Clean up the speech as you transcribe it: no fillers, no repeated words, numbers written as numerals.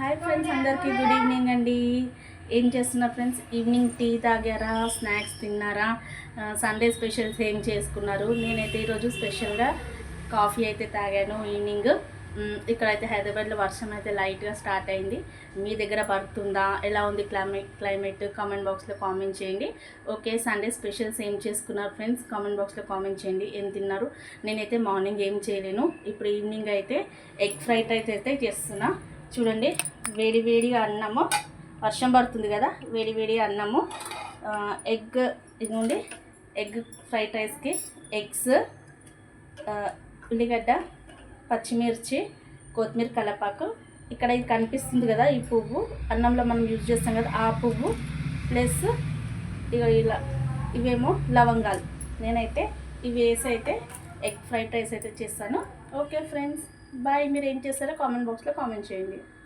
Hi friends, అందరికీ good evening అండి. ఏం చేస్తున్నారు ఫ్రెండ్స్? ఈవినింగ్ టీ తాగారా, స్నాక్స్ తిన్నారా, సండే స్పెషల్స్ ఏం చేసుకున్నారు? నేనైతే ఈరోజు స్పెషల్గా కాఫీ అయితే తాగాను ఈవినింగ్. ఇక్కడైతే హైదరాబాద్లో వర్షం అయితే లైట్గా స్టార్ట్ అయింది. మీ దగ్గర పడుతుందా? ఎలా ఉంది క్లైమేట్ కామెంట్ బాక్స్లో కామెంట్ చేయండి. ఓకే, సండే స్పెషల్స్ ఏం చేసుకున్నారు ఫ్రెండ్స్? కామెంట్ బాక్స్లో కామెంట్ చేయండి. ఏం తిన్నారు? నేనైతే మార్నింగ్ ఏం చేయలేను. ఇప్పుడు ఈవినింగ్ అయితే ఎగ్ ఫ్రైడ్ రైస్ అయితే చేస్తున్నా. చూడండి, వేడి వేడిగా అన్నము, వర్షం పడుతుంది కదా, వేడి వేడిగా అన్నము, ఎగ్ ఇదిగోండి. ఎగ్ ఫ్రైడ్ రైస్కి ఎగ్స్, ఉల్లిగడ్డ, పచ్చిమిర్చి, కొత్తిమీర, కలపాకు. ఇక్కడ ఇది కనిపిస్తుంది కదా, ఈ పువ్వు అన్నంలో మనం యూజ్ చేస్తాం కదా, ఆ పువ్వు ప్లస్ ఇక ఇలా ఇవేమో లవంగాలు. నేనైతే ఇవి వేసి అయితే ఎగ్ ఫ్రైడ్ రైస్ అయితే చేస్తాను. Okay friends, bye. మీరు ఏం చేస్తారో కామెంట్ బాక్స్లో కామెంట్ చేయండి.